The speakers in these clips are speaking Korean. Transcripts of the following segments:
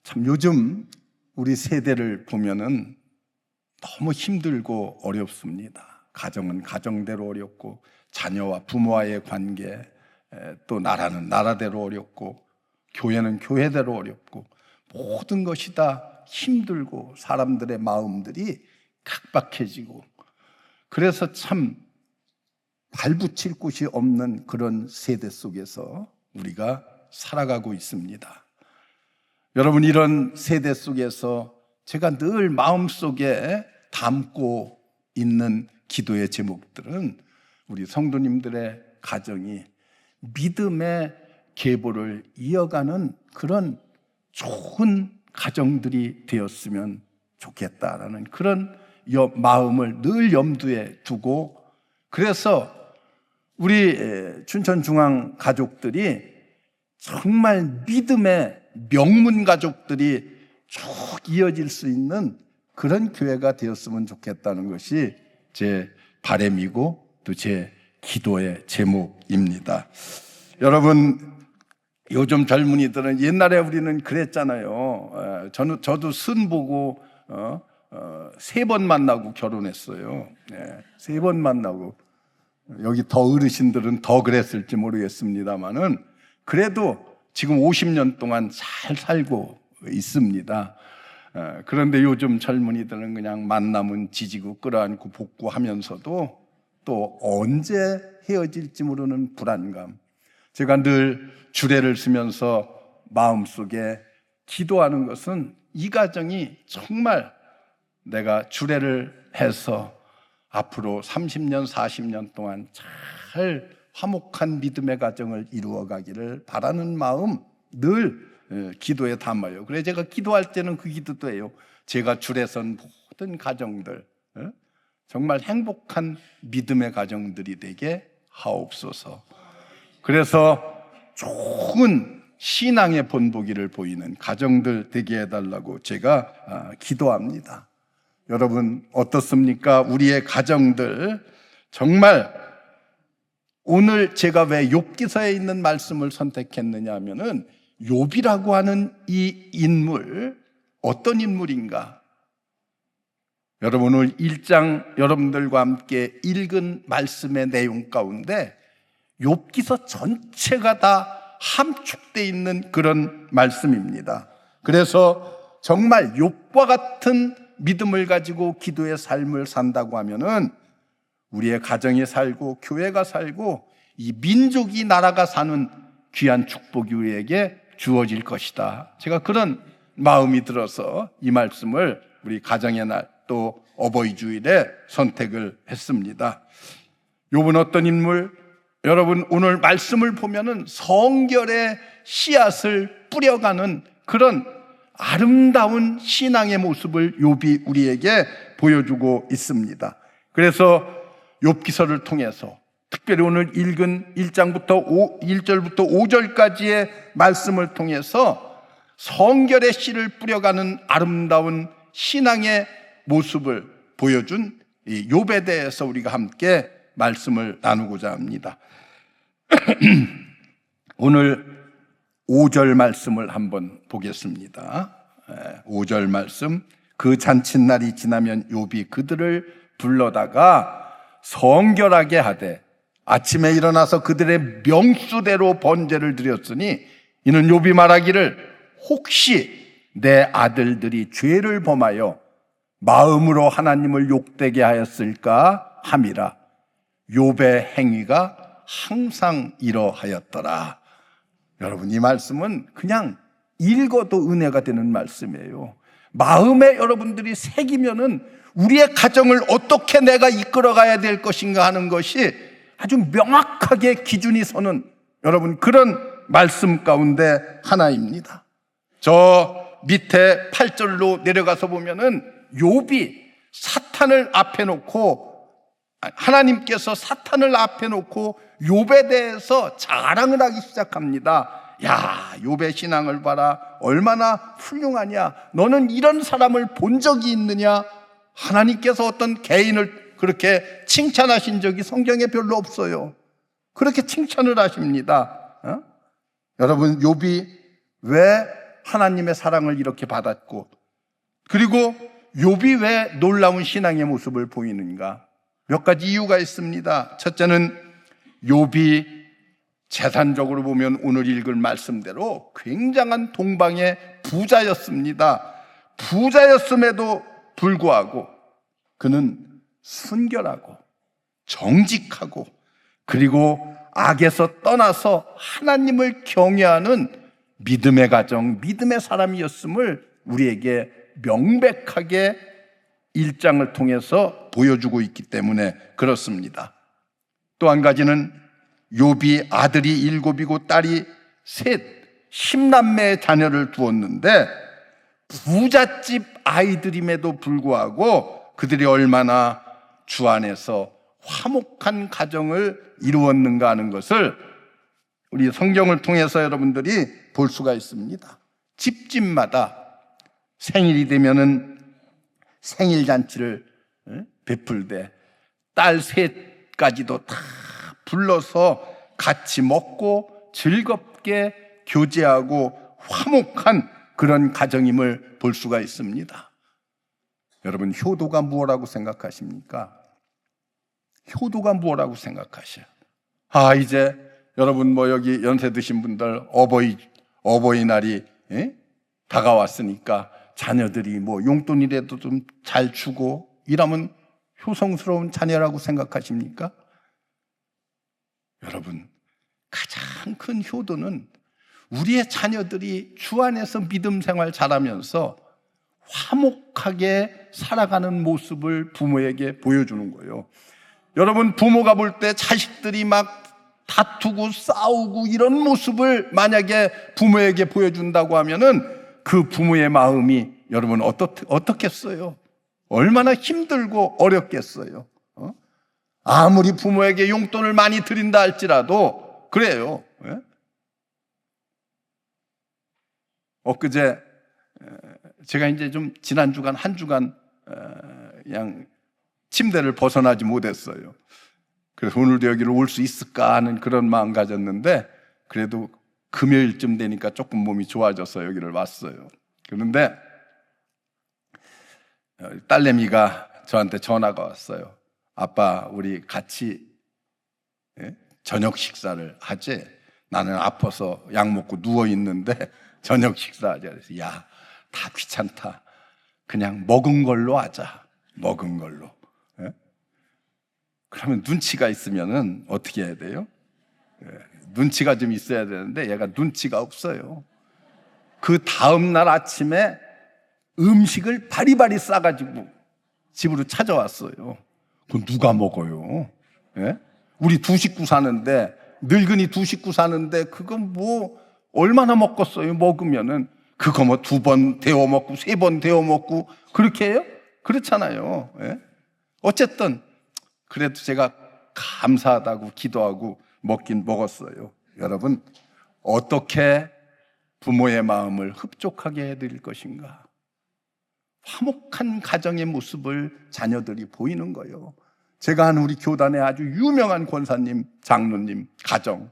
참 요즘 우리 세대를 보면은 너무 힘들고 어렵습니다. 가정은 가정대로 어렵고, 자녀와 부모와의 관계, 또 나라는 나라대로 어렵고, 교회는 교회대로 어렵고, 모든 것이 다 힘들고 사람들의 마음들이 각박해지고, 그래서 참 발붙일 곳이 없는 그런 세대 속에서 우리가 살아가고 있습니다. 여러분, 이런 세대 속에서 제가 늘 마음속에 담고 있는 기도의 제목들은 우리 성도님들의 가정이 믿음의 계보를 이어가는 그런 좋은 가정들이 되었으면 좋겠다라는 그런 마음을 늘 염두에 두고, 그래서 우리 춘천중앙 가족들이 정말 믿음의 명문 가족들이 쭉 이어질 수 있는 그런 교회가 되었으면 좋겠다는 것이 제 바람이고 또 제 기도의 제목입니다. 여러분, 요즘 젊은이들은 옛날에 우리는 그랬잖아요. 저도 순 보고 3번 만나고 결혼했어요. 3번 만나고. 여기 더 어르신들은 더 그랬을지 모르겠습니다만은 그래도 지금 50년 동안 잘 살고 있습니다. 그런데 요즘 젊은이들은 그냥 만나면 지지고 끌어안고 복구하면서도 또 언제 헤어질지 모르는 불안감. 제가 늘 주례를 쓰면서 마음속에 기도하는 것은 이 가정이 정말 내가 주례를 해서 앞으로 30년, 40년 동안 잘 화목한 믿음의 가정을 이루어가기를 바라는 마음 늘 기도에 담아요. 그래서 제가 기도할 때는 그 기도도 해요. 제가 주례선 모든 가정들 정말 행복한 믿음의 가정들이 되게 하옵소서. 그래서 좋은 신앙의 본보기를 보이는 가정들 되게 해달라고 제가 기도합니다. 여러분 어떻습니까? 우리의 가정들 정말 오늘 제가 왜 욥기서에 있는 말씀을 선택했느냐 하면은 욥이라고 하는 이 인물, 어떤 인물인가? 여러분, 오늘 1장 여러분들과 함께 읽은 말씀의 내용 가운데 욥기서 전체가 다 함축되어 있는 그런 말씀입니다. 그래서 정말 욥과 같은 믿음을 가지고 기도의 삶을 산다고 하면은 우리의 가정이 살고 교회가 살고 이 민족이 나라가 사는 귀한 축복이 우리에게 주어질 것이다. 제가 그런 마음이 들어서 이 말씀을 우리 가정의 날 또 어버이 주일에 선택을 했습니다. 욥은 어떤 인물? 여러분 오늘 말씀을 보면은 성결의 씨앗을 뿌려가는 그런 아름다운 신앙의 모습을 욥이 우리에게 보여주고 있습니다. 그래서 욥기서를 통해서 특별히 오늘 읽은 1절부터 5절까지의 말씀을 통해서 성결의 씨를 뿌려가는 아름다운 신앙의 모습을 보여준 이 욥에 대해서 우리가 함께 말씀을 나누고자 합니다. 오늘 5절 말씀을 한번 보겠습니다. 5절 말씀. 그 잔칫날이 지나면 욥이 그들을 불러다가 성결하게 하되 아침에 일어나서 그들의 명수대로 번제를 드렸으니 이는 욥이 말하기를 혹시 내 아들들이 죄를 범하여 마음으로 하나님을 욕되게 하였을까 함이라. 욥의 행위가 항상 이러하였더라. 여러분, 이 말씀은 그냥 읽어도 은혜가 되는 말씀이에요. 마음에 여러분들이 새기면은 우리의 가정을 어떻게 내가 이끌어가야 될 것인가 하는 것이 아주 명확하게 기준이 서는 여러분 그런 말씀 가운데 하나입니다. 저 밑에 8절로 내려가서 보면은 욥이 사탄을 앞에 놓고 하나님께서 사탄을 앞에 놓고 욥에 대해서 자랑을 하기 시작합니다. 야, 욥의 신앙을 봐라. 얼마나 훌륭하냐. 너는 이런 사람을 본 적이 있느냐. 하나님께서 어떤 개인을 그렇게 칭찬하신 적이 성경에 별로 없어요. 그렇게 칭찬을 하십니다. 여러분, 욥이 왜 하나님의 사랑을 이렇게 받았고, 그리고 욥이 왜 놀라운 신앙의 모습을 보이는가? 몇 가지 이유가 있습니다. 첫째는 욥이 재산적으로 보면 오늘 읽을 말씀대로 굉장한 동방의 부자였습니다. 부자였음에도 불구하고 그는 순결하고 정직하고, 그리고 악에서 떠나서 하나님을 경외하는 믿음의 가정, 믿음의 사람이었음을 우리에게 명백하게 1장을 통해서 보여주고 있기 때문에 그렇습니다. 또 한 가지는 욥이 아들이 7이고 딸이 3, 10남매의 자녀를 두었는데 부잣집 아이들임에도 불구하고 그들이 얼마나 주 안에서 화목한 가정을 이루었는가 하는 것을 우리 성경을 통해서 여러분들이 볼 수가 있습니다. 집집마다 생일이 되면은 생일잔치를 베풀되 딸 셋까지도 다 불러서 같이 먹고 즐겁게 교제하고 화목한 그런 가정임을 볼 수가 있습니다. 여러분, 효도가 무엇이라고 생각하십니까? 효도가 무엇이라고 생각하셔요? 이제 여러분 여기 연세 드신 분들 어버이날이 다가왔으니까 자녀들이 용돈이라도 좀 잘 주고 이러면 효성스러운 자녀라고 생각하십니까? 여러분, 가장 큰 효도는 우리의 자녀들이 주 안에서 믿음 생활 잘하면서 화목하게 살아가는 모습을 부모에게 보여주는 거예요. 여러분, 부모가 볼 때 자식들이 막 다투고 싸우고 이런 모습을 만약에 부모에게 보여준다고 하면은 그 부모의 마음이 여러분 어떻겠어요? 얼마나 힘들고 어렵겠어요? 아무리 부모에게 용돈을 많이 드린다 할지라도 그래요. 엊그제 제가 이제 좀 지난 주간 한 주간 그냥 침대를 벗어나지 못했어요. 그래서 오늘도 여기로 올 수 있을까 하는 그런 마음 가졌는데 그래도 금요일쯤 되니까 조금 몸이 좋아져서 여기를 왔어요. 그런데 딸내미가 저한테 전화가 왔어요. 아빠, 우리 같이 저녁 식사를 하지? 나는 아파서 약 먹고 누워있는데 저녁 식사하자. 그래서 야, 다 귀찮다. 그냥 먹은 걸로 하자. 먹은 걸로. 그러면 눈치가 있으면은 어떻게 해야 돼요? 눈치가 좀 있어야 되는데 얘가 눈치가 없어요. 그 다음날 아침에 음식을 바리바리 싸가지고 집으로 찾아왔어요. 그건 누가 먹어요? 우리 2식구 사는데, 늙은이 2식구 사는데 그건 얼마나 먹겠어요? 먹으면은 그거 2번 데워 먹고 3번 데워 먹고 그렇게 해요? 그렇잖아요. 어쨌든 그래도 제가 감사하다고 기도하고 먹긴 먹었어요. 여러분, 어떻게 부모의 마음을 흡족하게 해드릴 것인가? 화목한 가정의 모습을 자녀들이 보이는 거예요. 제가 아는 우리 교단의 아주 유명한 권사님, 장로님 가정,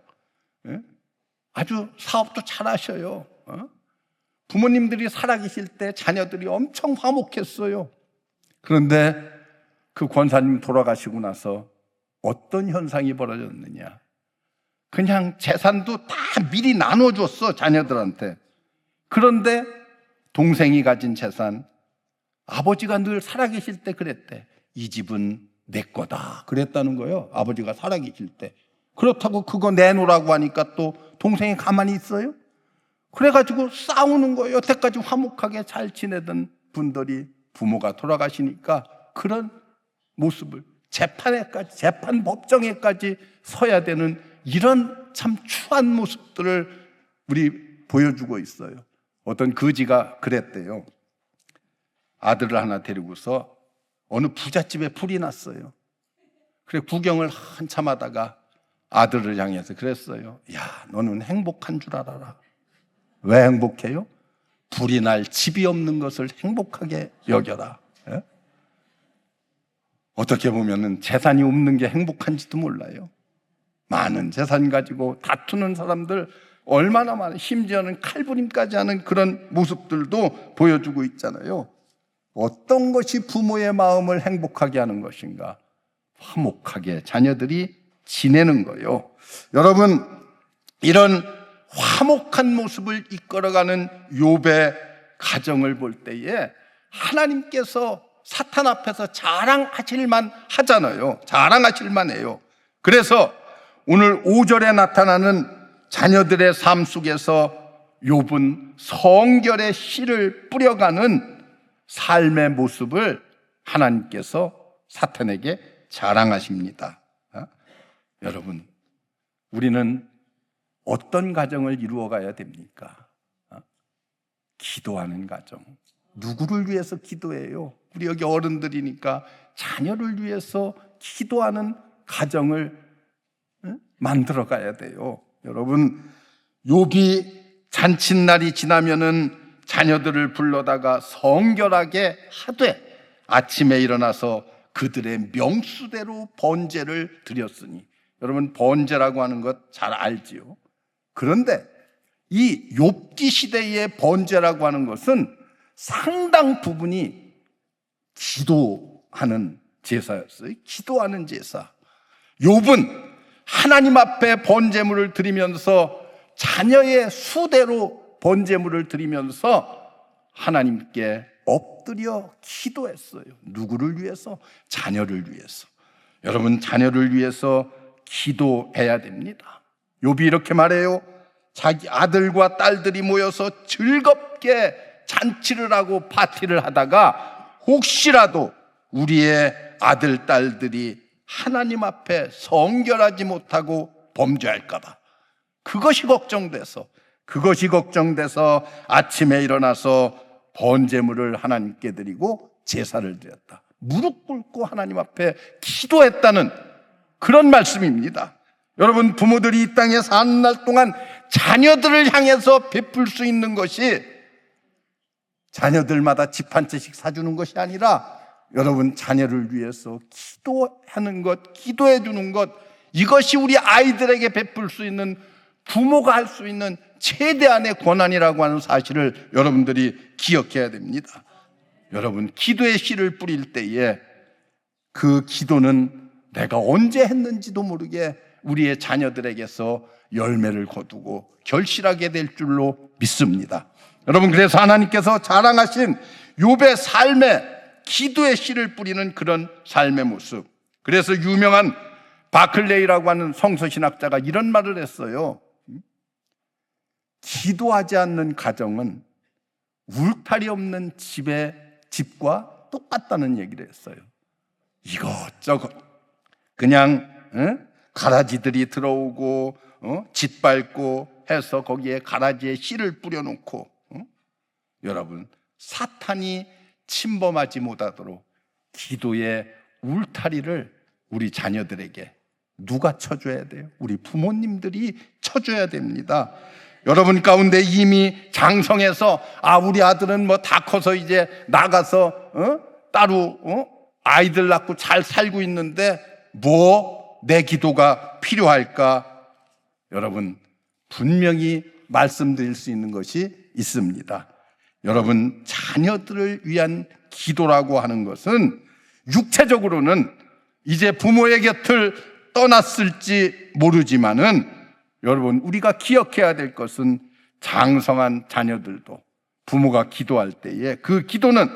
아주 사업도 잘 하셔요. 부모님들이 살아계실 때 자녀들이 엄청 화목했어요. 그런데 그 권사님 돌아가시고 나서 어떤 현상이 벌어졌느냐? 그냥 재산도 다 미리 나눠줬어, 자녀들한테. 그런데 동생이 가진 재산, 아버지가 늘 살아계실 때 그랬대. 이 집은 내 거다 그랬다는 거예요. 아버지가 살아계실 때. 그렇다고 그거 내놓으라고 하니까 또 동생이 가만히 있어요? 그래가지고 싸우는 거예요. 여태까지 화목하게 잘 지내던 분들이 부모가 돌아가시니까 그런 모습을 재판 법정에까지 서야 되는 이런 참 추한 모습들을 우리 보여주고 있어요. 어떤 거지가 그랬대요. 아들을 하나 데리고서 어느 부잣집에 불이 났어요. 그래 구경을 한참 하다가 아들을 향해서 그랬어요. 야, 너는 행복한 줄 알아라. 왜 행복해요? 불이 날 집이 없는 것을 행복하게 여겨라. 예? 어떻게 보면은 재산이 없는 게 행복한지도 몰라요. 많은 재산 가지고 다투는 사람들 얼마나 많은, 심지어는 칼부림까지 하는 그런 모습들도 보여주고 있잖아요. 어떤 것이 부모의 마음을 행복하게 하는 것인가? 화목하게 자녀들이 지내는 거예요. 여러분, 이런 화목한 모습을 이끌어가는 욥의 가정을 볼 때에 하나님께서 사탄 앞에서 자랑하실만 하잖아요. 자랑하실만 해요. 그래서 오늘 5절에 나타나는 자녀들의 삶 속에서 욥은 성결의 씨를 뿌려가는 삶의 모습을 하나님께서 사탄에게 자랑하십니다. 여러분, 우리는 어떤 가정을 이루어가야 됩니까? 기도하는 가정. 누구를 위해서 기도해요? 우리 여기 어른들이니까 자녀를 위해서 기도하는 가정을 만들어 가야 돼요. 여러분, 욥이 잔칫날이 지나면은 자녀들을 불러다가 성결하게 하되 아침에 일어나서 그들의 명수대로 번제를 드렸으니, 여러분 번제라고 하는 것 잘 알지요. 그런데 이 욥기 시대의 번제라고 하는 것은 상당 부분이 기도하는 제사였어요. 기도하는 제사. 욥은 하나님 앞에 번제물을 드리면서 자녀의 수대로 번제물을 드리면서 하나님께 엎드려 기도했어요. 누구를 위해서? 자녀를 위해서. 여러분, 자녀를 위해서 기도해야 됩니다. 욥이 이렇게 말해요. 자기 아들과 딸들이 모여서 즐겁게 잔치를 하고 파티를 하다가 혹시라도 우리의 아들, 딸들이 하나님 앞에 성결하지 못하고 범죄할까 봐 그것이 걱정돼서 아침에 일어나서 번제물을 하나님께 드리고 제사를 드렸다. 무릎 꿇고 하나님 앞에 기도했다는 그런 말씀입니다. 여러분, 부모들이 이 땅에 사는 날 동안 자녀들을 향해서 베풀 수 있는 것이 자녀들마다 집 한 채씩 사주는 것이 아니라 여러분, 자녀를 위해서 기도하는 것, 기도해 주는 것, 이것이 우리 아이들에게 베풀 수 있는, 부모가 할 수 있는 최대한의 권한이라고 하는 사실을 여러분들이 기억해야 됩니다. 여러분, 기도의 씨를 뿌릴 때에 그 기도는 내가 언제 했는지도 모르게 우리의 자녀들에게서 열매를 거두고 결실하게 될 줄로 믿습니다. 여러분, 그래서 하나님께서 자랑하신 욥의 삶에 기도의 씨를 뿌리는 그런 삶의 모습. 그래서 유명한 바클레이라고 하는 성서신학자가 이런 말을 했어요. 기도하지 않는 가정은 울타리 없는 집과 똑같다는 얘기를 했어요. 이것저것 그냥 가라지들이 들어오고 짓밟고 해서 거기에 가라지에 씨를 뿌려놓고 여러분, 사탄이 침범하지 못하도록 기도의 울타리를 우리 자녀들에게 누가 쳐줘야 돼요? 우리 부모님들이 쳐줘야 됩니다. 여러분 가운데 이미 장성해서 우리 아들은 뭐 다 커서 이제 나가서 따로 아이들 낳고 잘 살고 있는데 뭐 내 기도가 필요할까? 여러분, 분명히 말씀드릴 수 있는 것이 있습니다. 여러분, 자녀들을 위한 기도라고 하는 것은 육체적으로는 이제 부모의 곁을 떠났을지 모르지만은 여러분, 우리가 기억해야 될 것은 장성한 자녀들도 부모가 기도할 때에 그 기도는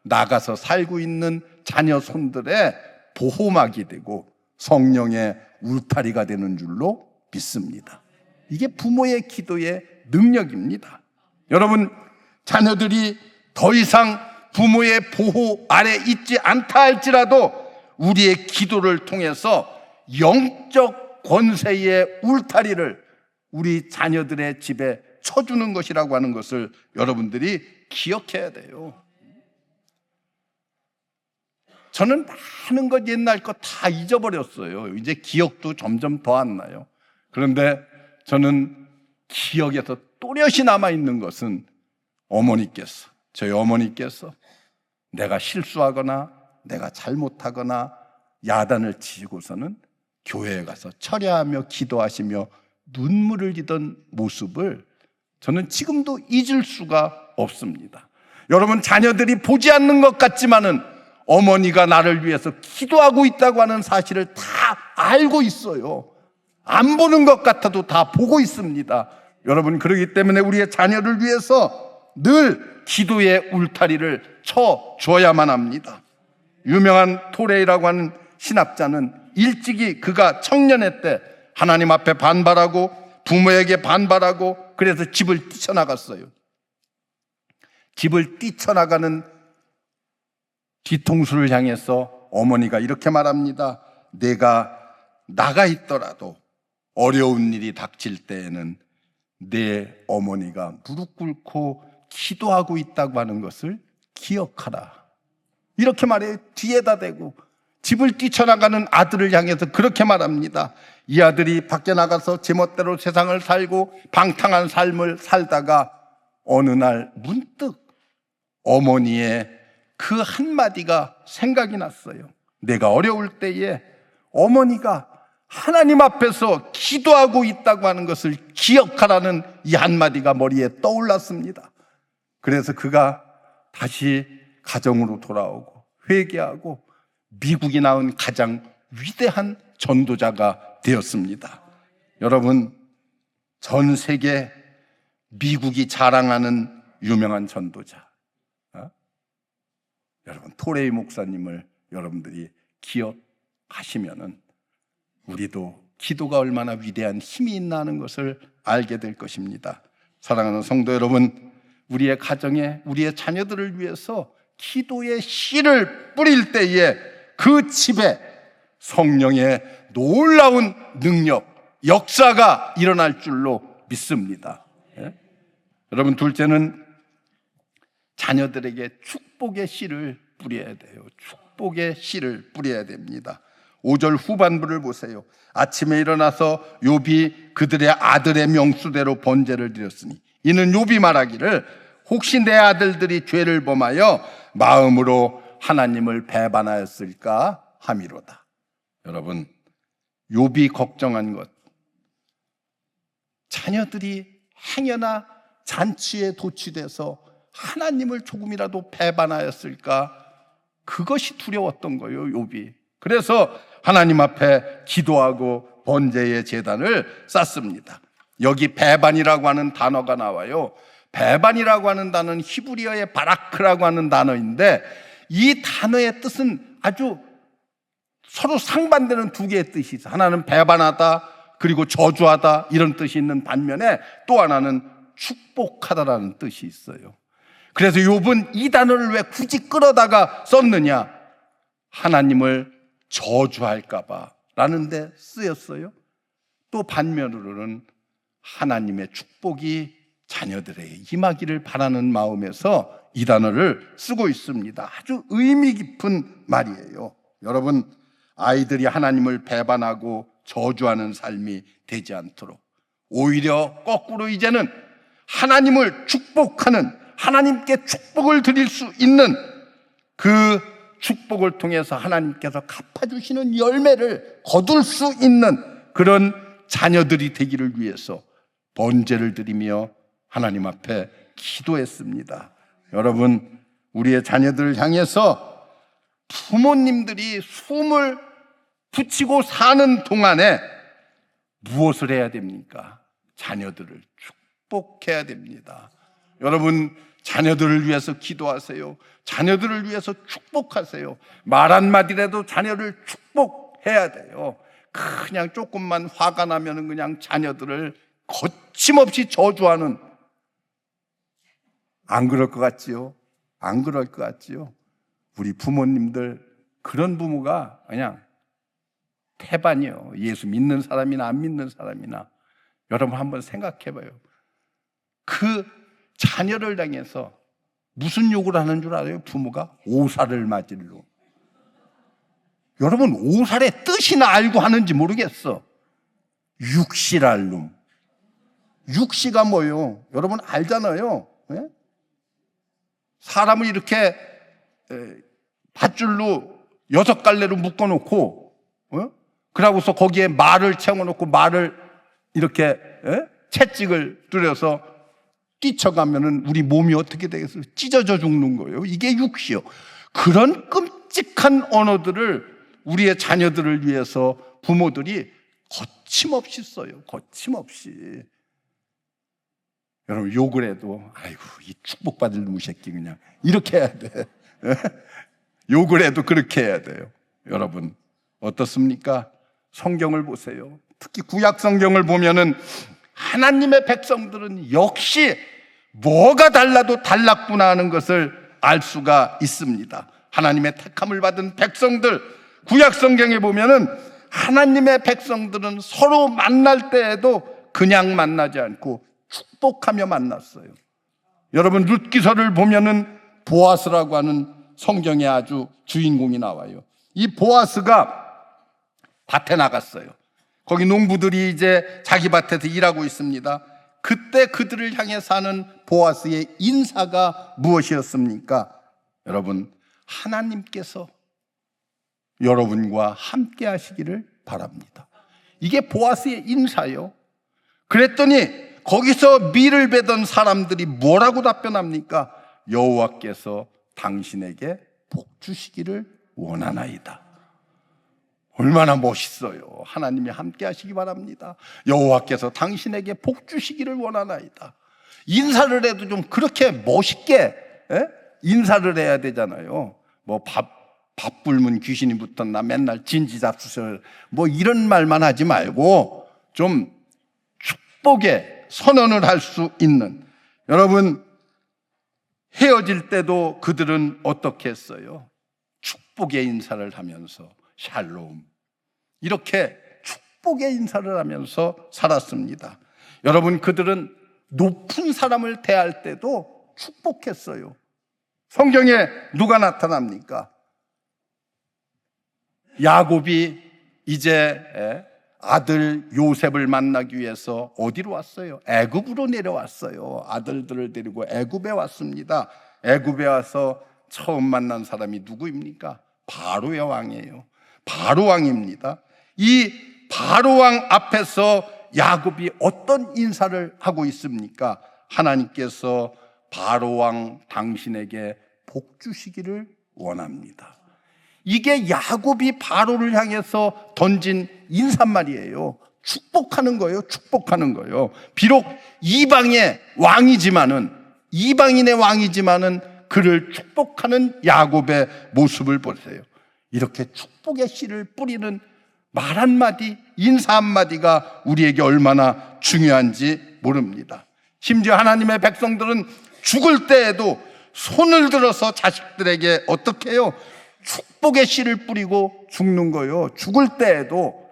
나가서 살고 있는 자녀 손들의 보호막이 되고 성령의 울타리가 되는 줄로 믿습니다. 이게 부모의 기도의 능력입니다. 여러분, 자녀들이 더 이상 부모의 보호 아래 있지 않다 할지라도 우리의 기도를 통해서 영적 권세의 울타리를 우리 자녀들의 집에 쳐주는 것이라고 하는 것을 여러분들이 기억해야 돼요. 저는 많은 것 옛날 거 다 잊어버렸어요. 이제 기억도 점점 더 안 나요. 그런데 저는 기억에서 또렷이 남아있는 것은 저희 어머니께서 내가 실수하거나 내가 잘못하거나 야단을 치고서는 교회에 가서 철야하며 기도하시며 눈물을 흘리던 모습을 저는 지금도 잊을 수가 없습니다. 여러분, 자녀들이 보지 않는 것 같지만은 어머니가 나를 위해서 기도하고 있다고 하는 사실을 다 알고 있어요. 안 보는 것 같아도 다 보고 있습니다. 여러분, 그렇기 때문에 우리의 자녀를 위해서 늘 기도의 울타리를 쳐줘야만 합니다. 유명한 토레이라고 하는 신학자는 일찍이 그가 청년의 때 하나님 앞에 반발하고 부모에게 반발하고 그래서 집을 뛰쳐나갔어요. 집을 뛰쳐나가는 뒤통수를 향해서 어머니가 이렇게 말합니다. 내가 나가 있더라도 어려운 일이 닥칠 때에는 내 어머니가 무릎 꿇고 기도하고 있다고 하는 것을 기억하라. 이렇게 말해요. 뒤에다 대고 집을 뛰쳐나가는 아들을 향해서 그렇게 말합니다. 이 아들이 밖에 나가서 제멋대로 세상을 살고 방탕한 삶을 살다가 어느 날 문득 어머니의 그 한마디가 생각이 났어요. 내가 어려울 때에 어머니가 하나님 앞에서 기도하고 있다고 하는 것을 기억하라는 이 한마디가 머리에 떠올랐습니다. 그래서 그가 다시 가정으로 돌아오고 회개하고 미국이 낳은 가장 위대한 전도자가 되었습니다. 여러분, 전 세계 미국이 자랑하는 유명한 전도자, 여러분 토레이 목사님을 여러분들이 기억하시면은 우리도 기도가 얼마나 위대한 힘이 있나 하는 것을 알게 될 것입니다. 사랑하는 성도 여러분, 우리의 가정에 우리의 자녀들을 위해서 기도의 씨를 뿌릴 때에 그 집에 성령의 놀라운 능력, 역사가 일어날 줄로 믿습니다. 예? 여러분, 둘째는 자녀들에게 축복의 씨를 뿌려야 돼요. 축복의 씨를 뿌려야 됩니다. 5절 후반부를 보세요. 아침에 일어나서 욥이 그들의 아들의 명수대로 번제를 드렸으니 이는 욥이 말하기를 혹시 내 아들들이 죄를 범하여 마음으로 하나님을 배반하였을까 함이로다. 여러분, 욥이 걱정한 것, 자녀들이 행여나 잔치에 도취돼서 하나님을 조금이라도 배반하였을까, 그것이 두려웠던 거예요, 욥이. 그래서 하나님 앞에 기도하고 번제의 제단을 쌓습니다. 여기 배반이라고 하는 단어가 나와요. 배반이라고 하는 단어는 히브리어의 바라크라고 하는 단어인데 이 단어의 뜻은 아주 서로 상반되는 두 개의 뜻이 있어요. 하나는 배반하다, 그리고 저주하다, 이런 뜻이 있는 반면에 또 하나는 축복하다라는 뜻이 있어요. 그래서 욥은 이 단어를 왜 굳이 끌어다가 썼느냐? 하나님을 저주할까 봐 라는 데 쓰였어요. 또 반면으로는 하나님의 축복이 자녀들에게 임하기를 바라는 마음에서 이 단어를 쓰고 있습니다. 아주 의미 깊은 말이에요. 여러분, 아이들이 하나님을 배반하고 저주하는 삶이 되지 않도록 오히려 거꾸로 이제는 하나님을 축복하는, 하나님께 축복을 드릴 수 있는 그 축복을 통해서 하나님께서 갚아주시는 열매를 거둘 수 있는 그런 자녀들이 되기를 위해서 번제를 드리며 하나님 앞에 기도했습니다. 여러분, 우리의 자녀들을 향해서 부모님들이 숨을 붙이고 사는 동안에 무엇을 해야 됩니까? 자녀들을 축복해야 됩니다. 여러분, 자녀들을 위해서 기도하세요. 자녀들을 위해서 축복하세요. 말 한마디라도 자녀를 축복해야 돼요. 그냥 조금만 화가 나면은 그냥 자녀들을 거침없이 저주하는, 안 그럴 것 같지요? 안 그럴 것 같지요? 우리 부모님들, 그런 부모가 그냥 태반이요. 예수 믿는 사람이나 안 믿는 사람이나. 여러분 한번 생각해 봐요. 그 자녀를 향해서 무슨 욕을 하는 줄 알아요? 부모가 오살을 맞을로. 여러분, 오살의 뜻이나 알고 하는지 모르겠어. 육시랄 놈. 육시가 뭐예요? 여러분 알잖아요. 예? 사람을 이렇게 밧줄로 6갈래로 묶어놓고, 그러고서 거기에 말을 채워놓고 말을 이렇게 채찍을 뚫어서 뛰쳐가면은 우리 몸이 어떻게 되겠어요? 찢어져 죽는 거예요. 이게 육시요. 그런 끔찍한 언어들을 우리의 자녀들을 위해서 부모들이 거침없이 써요. 거침없이. 여러분, 욕을 해도 아이고 이 축복받을 놈의 새끼 그냥 이렇게 해야 돼. 욕을 해도 그렇게 해야 돼요. 여러분 어떻습니까? 성경을 보세요. 특히 구약 성경을 보면은 하나님의 백성들은 역시 뭐가 달라도 달랐구나 하는 것을 알 수가 있습니다. 하나님의 택함을 받은 백성들, 구약 성경에 보면은 하나님의 백성들은 서로 만날 때에도 그냥 만나지 않고 축복하며 만났어요. 여러분 룻기서를 보면은 보아스라고 하는 성경에 아주 주인공이 나와요. 이 보아스가 밭에 나갔어요. 거기 농부들이 이제 자기 밭에서 일하고 있습니다. 그때 그들을 향해 사는 보아스의 인사가 무엇이었습니까? 여러분, 하나님께서 여러분과 함께 하시기를 바랍니다. 이게 보아스의 인사요. 그랬더니 거기서 밀을 베던 사람들이 뭐라고 답변합니까? 여호와께서 당신에게 복 주시기를 원하나이다. 얼마나 멋있어요. 하나님이 함께 하시기 바랍니다. 여호와께서 당신에게 복 주시기를 원하나이다. 인사를 해도 좀 그렇게 멋있게 인사를 해야 되잖아요. 뭐 밥 불면 귀신이 붙었나 맨날 진지잡수설 뭐 이런 말만 하지 말고 좀 축복의 선언을 할 수 있는. 여러분 헤어질 때도 그들은 어떻게 했어요? 축복의 인사를 하면서 샬롬 이렇게 축복의 인사를 하면서 살았습니다. 여러분 그들은 높은 사람을 대할 때도 축복했어요. 성경에 누가 나타납니까? 야곱이 이제 아들 요셉을 만나기 위해서 어디로 왔어요? 애굽으로 내려왔어요. 아들들을 데리고 애굽에 왔습니다. 애굽에 와서 처음 만난 사람이 누구입니까? 바로의 왕이에요. 바로 왕입니다. 이 바로 왕 앞에서 야곱이 어떤 인사를 하고 있습니까? 하나님께서 바로 왕 당신에게 복 주시기를 원합니다. 이게 야곱이 바로를 향해서 던진 인사말이에요. 축복하는 거예요. 축복하는 거예요. 비록 이방의 왕이지만은 그를 축복하는 야곱의 모습을 보세요. 이렇게 축복의 씨를 뿌리는 말 한마디, 인사 한마디가 우리에게 얼마나 중요한지 모릅니다. 심지어 하나님의 백성들은 죽을 때에도 손을 들어서 자식들에게 어떻게 해요? 축복의 씨를 뿌리고 죽는 거예요. 죽을 때에도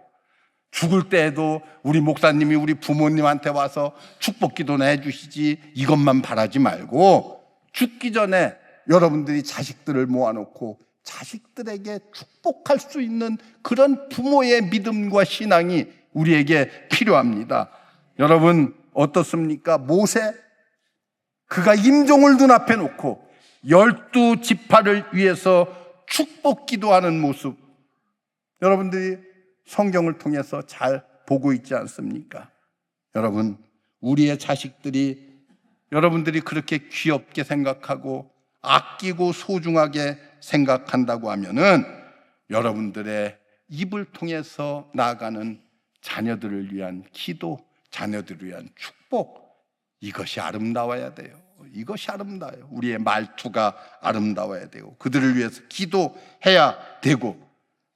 우리 목사님이 우리 부모님한테 와서 축복 기도나 해주시지 이것만 바라지 말고 죽기 전에 여러분들이 자식들을 모아놓고 자식들에게 축복할 수 있는 그런 부모의 믿음과 신앙이 우리에게 필요합니다. 여러분 어떻습니까? 모세, 그가 임종을 눈앞에 놓고 12지파를 위해서 축복 기도하는 모습, 여러분들이 성경을 통해서 잘 보고 있지 않습니까? 여러분, 우리의 자식들이 여러분들이 그렇게 귀엽게 생각하고 아끼고 소중하게 생각한다고 하면은 여러분들의 입을 통해서 나아가는 자녀들을 위한 기도, 자녀들을 위한 축복, 이것이 아름다워야 돼요. 이것이 아름다워요. 우리의 말투가 아름다워야 되고 그들을 위해서 기도해야 되고,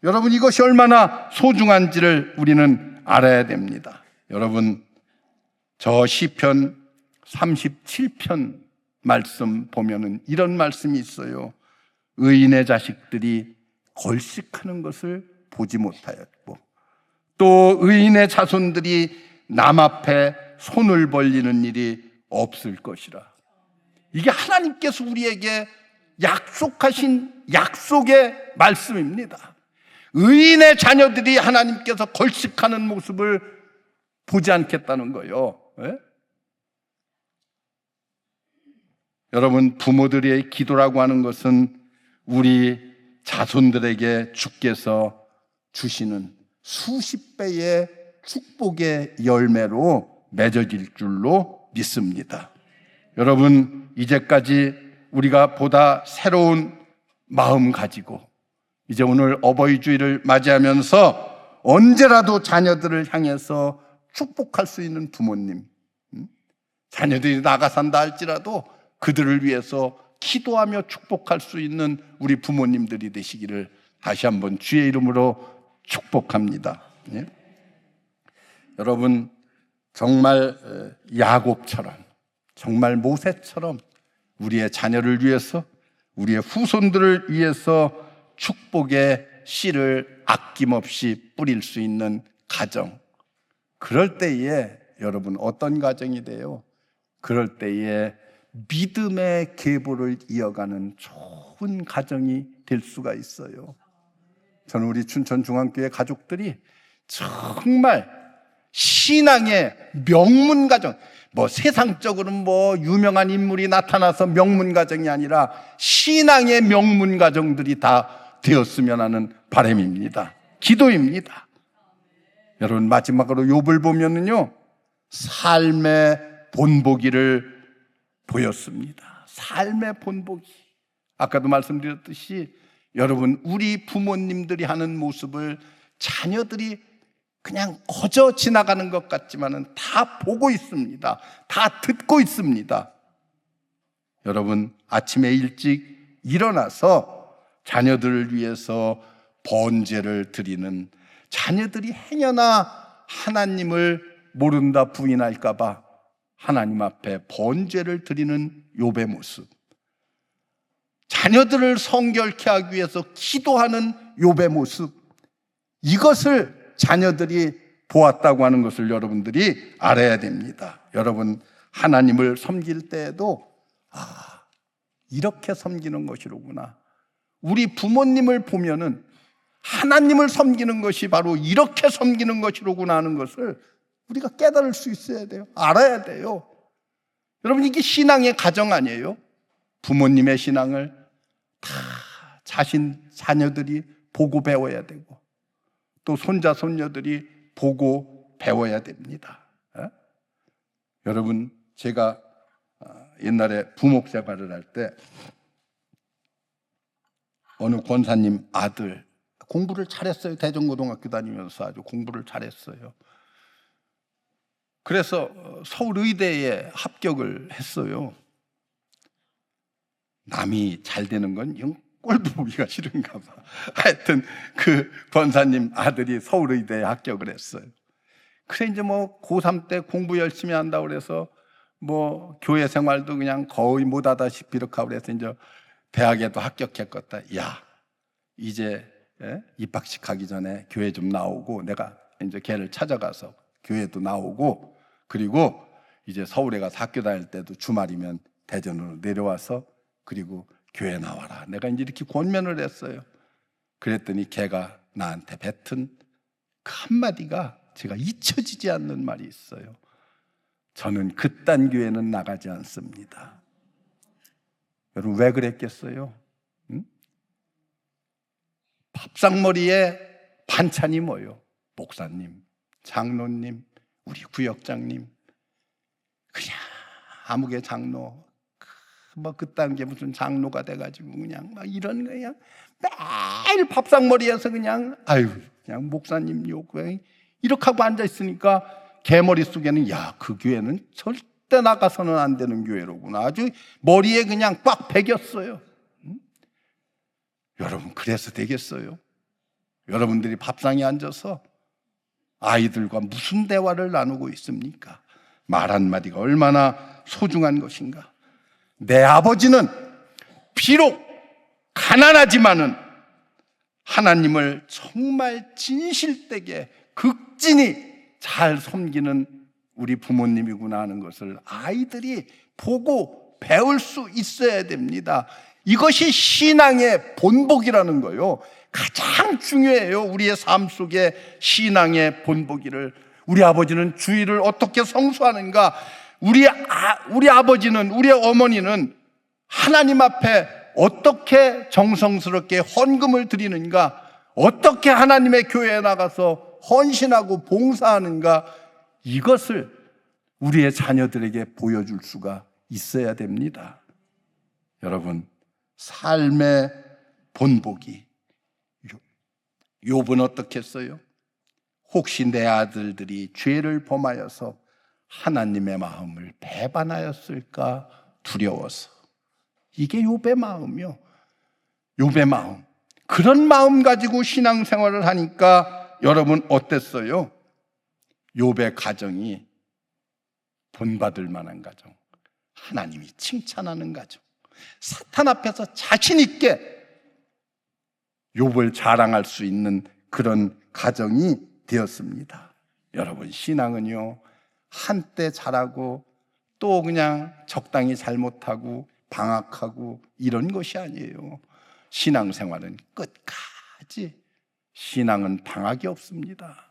여러분 이것이 얼마나 소중한지를 우리는 알아야 됩니다. 여러분 저 시편 37편 말씀 보면은 이런 말씀이 있어요. 의인의 자식들이 걸식하는 것을 보지 못하였고 또 의인의 자손들이 남 앞에 손을 벌리는 일이 없을 것이라. 이게 하나님께서 우리에게 약속하신 약속의 말씀입니다. 의인의 자녀들이 하나님께서 걸식하는 모습을 보지 않겠다는 거예요. 네? 여러분 부모들의 기도라고 하는 것은 우리 자손들에게 주께서 주시는 수십 배의 축복의 열매로 맺어질 줄로 믿습니다. 여러분, 이제까지 우리가 보다 새로운 마음 가지고 이제 오늘 어버이 주일을 맞이하면서 언제라도 자녀들을 향해서 축복할 수 있는 부모님, 자녀들이 나가 산다 할지라도 그들을 위해서 기도하며 축복할 수 있는 우리 부모님들이 되시기를 다시 한번 주의 이름으로 축복합니다. 예? 여러분, 정말 야곱처럼, 정말 모세처럼 우리의 자녀를 위해서, 우리의 후손들을 위해서 축복의 씨를 아낌없이 뿌릴 수 있는 가정, 그럴 때에 여러분 어떤 가정이 돼요? 그럴 때에 믿음의 계보를 이어가는 좋은 가정이 될 수가 있어요. 저는 우리 춘천중앙교회 가족들이 정말 신앙의 명문 가정, 세상적으로는 유명한 인물이 나타나서 명문 가정이 아니라 신앙의 명문 가정들이 다 되었으면 하는 바람입니다. 기도입니다. 여러분, 마지막으로 욥을 보면은요, 삶의 본보기를 보였습니다. 삶의 본보기. 아까도 말씀드렸듯이 여러분, 우리 부모님들이 하는 모습을 자녀들이 그냥 거저 지나가는 것 같지만은 다 보고 있습니다. 다 듣고 있습니다. 여러분, 아침에 일찍 일어나서 자녀들을 위해서 번제를 드리는, 자녀들이 행여나 하나님을 모른다 부인할까 봐 하나님 앞에 번제를 드리는 욥의 모습, 자녀들을 성결케 하기 위해서 기도하는 욥의 모습, 이것을 자녀들이 보았다고 하는 것을 여러분들이 알아야 됩니다. 여러분, 하나님을 섬길 때에도 이렇게 섬기는 것이로구나, 우리 부모님을 보면은 하나님을 섬기는 것이 바로 이렇게 섬기는 것이로구나 하는 것을 우리가 깨달을 수 있어야 돼요. 알아야 돼요. 여러분, 이게 신앙의 가정 아니에요? 부모님의 신앙을 다 자녀들이 보고 배워야 되고, 또 손자 손녀들이 보고 배워야 됩니다. 여러분, 제가 옛날에 부목 생활을 할 때 어느 권사님 아들 공부를 잘했어요. 대전고등학교 다니면서 아주 공부를 잘했어요. 그래서 서울의대에 합격을 했어요. 남이 잘 되는 건 꼴도 보기가 싫은가 봐. 하여튼 그 권사님 아들이 서울의대에 합격을 했어요. 그래 이제 고3 때 공부 열심히 한다고 그래서 교회 생활도 그냥 거의 못하다시피 이렇게 하고 그래서 이제 대학에도 합격했겠다. 야, 이제 입학식 하기 전에 교회 좀 나오고, 내가 이제 걔를 찾아가서 교회도 나오고, 그리고 이제 서울에 가서 학교 다닐 때도 주말이면 대전으로 내려와서 그리고 교회 나와라. 내가 이제 이렇게 권면을 했어요. 그랬더니 걔가 나한테 뱉은 그 한마디가 제가 잊혀지지 않는 말이 있어요. 저는 그딴 교회는 나가지 않습니다. 여러분, 왜 그랬겠어요? 밥상머리에 반찬이 뭐예요? 목사님, 장로님, 우리 구역장님, 그냥 아무개 장로, 그딴 게 무슨 장로가 돼가지고 그냥 이런 그냥 매일 밥상머리에서 그냥 그냥 목사님 욕 이렇게 하고 앉아 있으니까 걔 머릿속에는 그 교회는 절대 나가서는 안 되는 교회로구나. 아주 머리에 그냥 꽉 배겼어요. 여러분, 그래서 되겠어요? 여러분들이 밥상에 앉아서 아이들과 무슨 대화를 나누고 있습니까? 말 한마디가 얼마나 소중한 것인가. 내 아버지는 비록 가난하지만은 하나님을 정말 진실되게 극진히 잘 섬기는 우리 부모님이구나 하는 것을 아이들이 보고 배울 수 있어야 됩니다. 이것이 신앙의 본보기라는 거예요. 가장 중요해요. 우리의 삶 속에 신앙의 본보기를. 우리 아버지는 주일을 어떻게 성수하는가? 우리 아버지는, 우리 어머니는 하나님 앞에 어떻게 정성스럽게 헌금을 드리는가? 어떻게 하나님의 교회에 나가서 헌신하고 봉사하는가, 이것을 우리의 자녀들에게 보여줄 수가 있어야 됩니다. 여러분, 삶의 본보기. 욥은 어떻게 했어요? 혹시 내 아들들이 죄를 범하여서 하나님의 마음을 배반하였을까 두려워서. 이게 욥의 마음이요. 욥의 마음. 그런 마음 가지고 신앙생활을 하니까 여러분 어땠어요? 욥의 가정이 본받을 만한 가정, 하나님이 칭찬하는 가정, 사탄 앞에서 자신 있게 욥을 자랑할 수 있는 그런 가정이 되었습니다. 여러분, 신앙은요, 한때 잘하고 또 그냥 적당히 잘못하고 방학하고 이런 것이 아니에요. 신앙생활은 끝까지, 신앙은 방학이 없습니다.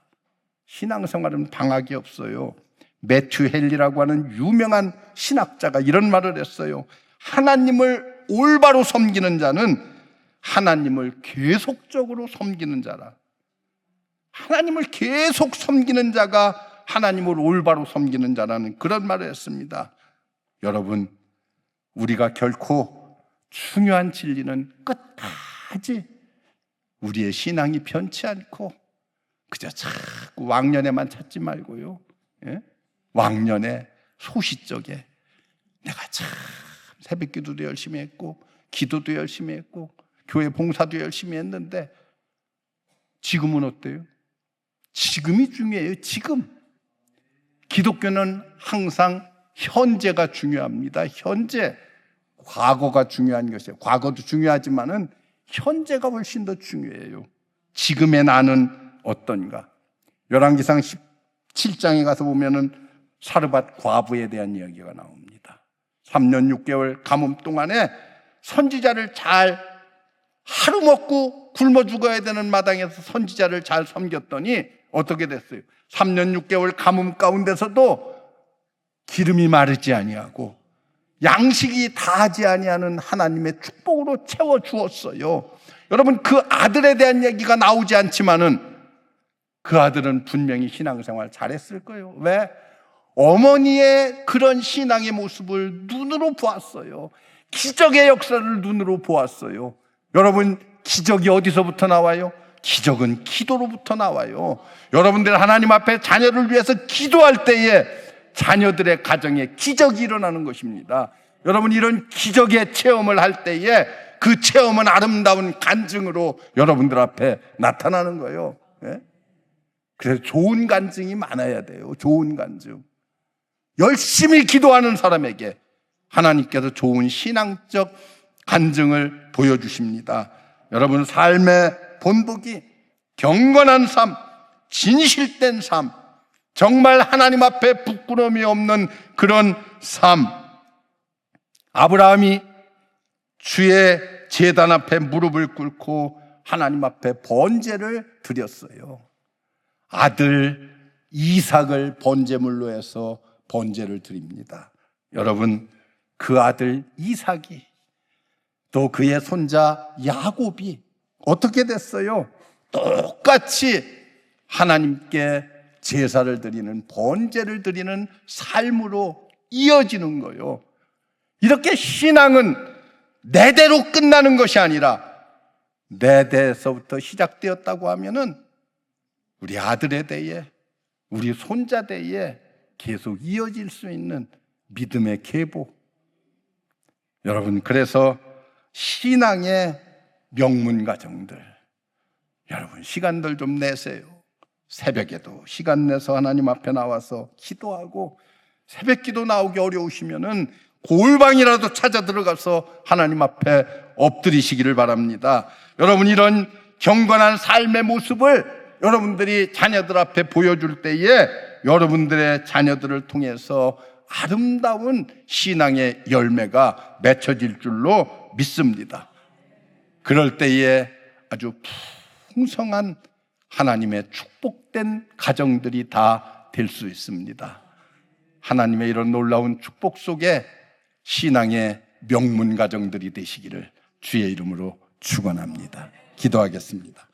신앙생활은 방학이 없어요. 매튜 헨리라고 하는 유명한 신학자가 이런 말을 했어요. 하나님을 올바로 섬기는 자는 하나님을 계속적으로 섬기는 자라. 하나님을 계속 섬기는 자가 하나님을 올바로 섬기는 자라는 그런 말을 했습니다. 여러분, 우리가 결코 중요한 진리는 끝까지 우리의 신앙이 변치 않고 그저 자꾸 왕년에만 찾지 말고요. 예? 왕년에 소시적에 내가 참 새벽기도도 열심히 했고 기도도 열심히 했고 교회 봉사도 열심히 했는데 지금은 어때요? 지금이 중요해요. 지금. 기독교는 항상 현재가 중요합니다. 현재. 과거가 중요한 것이에요. 과거도 중요하지만은 현재가 훨씬 더 중요해요. 지금의 나는 어떤가? 열왕기상 17장에 가서 보면은 사르밧 과부에 대한 이야기가 나옵니다. 3년 6개월 가뭄 동안에 선지자를 잘, 하루 먹고 굶어 죽어야 되는 마당에서 선지자를 잘 섬겼더니 어떻게 됐어요? 3년 6개월 가뭄 가운데서도 기름이 마르지 아니하고 양식이 다하지 아니하는 하나님의 축복으로 채워 주었어요. 여러분, 그 아들에 대한 얘기가 나오지 않지만은 그 아들은 분명히 신앙생활 잘했을 거예요. 왜? 어머니의 그런 신앙의 모습을 눈으로 보았어요. 기적의 역사를 눈으로 보았어요. 여러분, 기적이 어디서부터 나와요? 기적은 기도로부터 나와요. 여러분들 하나님 앞에 자녀를 위해서 기도할 때에 자녀들의 가정에 기적이 일어나는 것입니다. 여러분, 이런 기적의 체험을 할 때에 그 체험은 아름다운 간증으로 여러분들 앞에 나타나는 거예요. 예? 그래서 좋은 간증이 많아야 돼요. 좋은 간증. 열심히 기도하는 사람에게 하나님께서 좋은 신앙적 간증을 보여주십니다. 여러분, 삶의 본보기, 경건한 삶, 진실된 삶, 정말 하나님 앞에 부끄러움이 없는 그런 삶. 아브라함이 주의 제단 앞에 무릎을 꿇고 하나님 앞에 번제를 드렸어요. 아들 이삭을 번제물로 해서 번제를 드립니다. 여러분, 그 아들 이삭이 또 그의 손자 야곱이 어떻게 됐어요? 똑같이 하나님께 제사를 드리는, 번제를 드리는 삶으로 이어지는 거예요. 이렇게 신앙은 내 대로 끝나는 것이 아니라 내 대에서부터 시작되었다고 하면은 우리 아들의 대에, 우리 손자 대에 계속 이어질 수 있는 믿음의 계보. 여러분, 그래서 신앙의 명문 가정들, 여러분 시간들 좀 내세요. 새벽에도 시간 내서 하나님 앞에 나와서 기도하고, 새벽 기도 나오기 어려우시면은 골방이라도 찾아 들어가서 하나님 앞에 엎드리시기를 바랍니다. 여러분, 이런 경건한 삶의 모습을 여러분들이 자녀들 앞에 보여줄 때에 여러분들의 자녀들을 통해서 아름다운 신앙의 열매가 맺혀질 줄로 믿습니다. 그럴 때에 아주 풍성한 하나님의 축복된 가정들이 다 될 수 있습니다. 하나님의 이런 놀라운 축복 속에 신앙의 명문 가정들이 되시기를 주의 이름으로 축원합니다. 기도하겠습니다.